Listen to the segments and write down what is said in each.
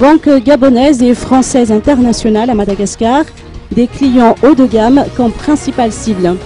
Banque gabonaise et française internationale à Madagascar, des clients haut de gamme comme principale cible.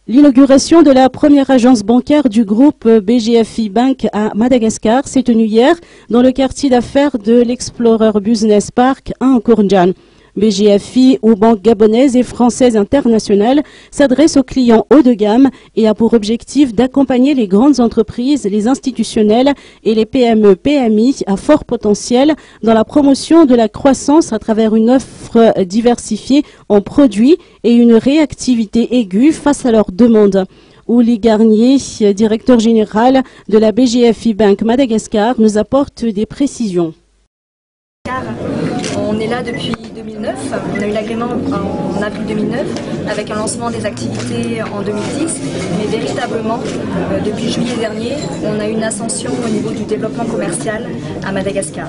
L'inauguration de la première agence bancaire du groupe BGFI Bank à Madagascar s'est tenue hier dans le quartier d'affaires de l'Explorer Business Park à Nkoundjan. BGFI ou Banque gabonaise et française internationale s'adresse aux clients haut de gamme et a pour objectif d'accompagner les grandes entreprises, les institutionnels et les PME-PMI à fort potentiel dans la promotion de la croissance à travers une offre diversifiée en produits et une réactivité aiguë face à leurs demandes. Ouli Garnier, directeur général de la BGFI Bank Madagascar, nous apporte des précisions. On est là depuis 2009, on a eu l'agrément en avril 2009 avec un lancement des activités en 2010, mais véritablement depuis juillet dernier, on a eu une ascension au niveau du développement commercial à Madagascar.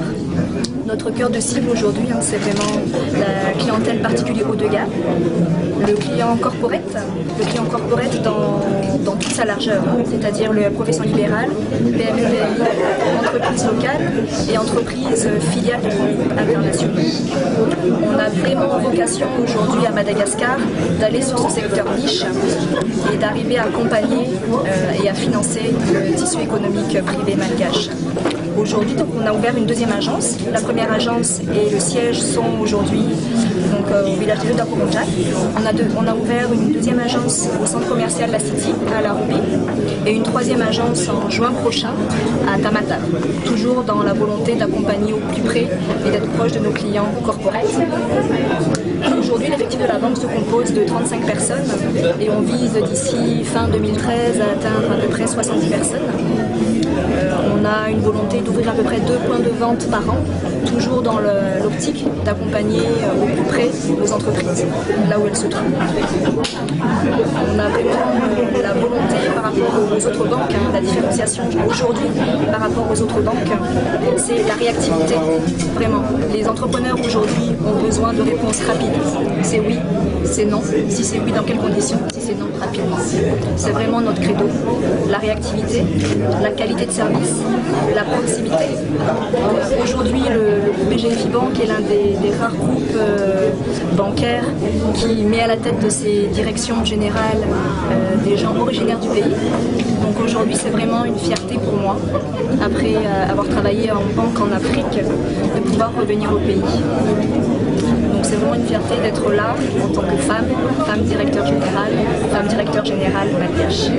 Notre cœur de cible aujourd'hui, c'est vraiment la clientèle particulière haut de gamme, le client corporate dans toute sa largeur, c'est-à-dire la profession libérale, PME, entreprises locales et entreprises filiales de grands groupes internationaux. On a vraiment vocation aujourd'hui à Madagascar d'aller sur ce secteur niche et d'arriver à accompagner et à financer le tissu économique privé malgache. Aujourd'hui, donc, on a ouvert une deuxième agence. La première agence et le siège sont aujourd'hui au village de Nkoundjan. On a ouvert une deuxième agence au centre commercial La City à La Roubie et une troisième agence en juin prochain à Tamata. Toujours dans la volonté d'accompagner au plus près et d'être proche de nos clients corporate. Aujourd'hui, l'effectif de la banque se compose de 35 personnes et on vise d'ici fin 2013 à atteindre à peu près 70 personnes. On a une volonté d'ouvrir à peu près 2 points de vente par an, toujours dans l'optique d'accompagner au plus près nos entreprises, là où elles se trouvent. On a vraiment la volonté par rapport aux autres banques, la différenciation aujourd'hui par rapport aux autres banques, c'est la réactivité. Vraiment, les entrepreneurs aujourd'hui ont besoin de réponses rapides. C'est oui, c'est non. Si c'est oui, dans quelles conditions? Si c'est non, rapidement. C'est vraiment notre credo. La réactivité, la qualité de service, la proximité. Aujourd'hui, le groupe BGFI Bank est l'un des rares groupes bancaires qui met à la tête de ses directions générales des gens originaires du pays. Donc aujourd'hui, c'est vraiment une fierté pour moi, après avoir travaillé en banque en Afrique, de pouvoir revenir au pays. Donc c'est vraiment une fierté d'être là en tant que femme directeur général malgache.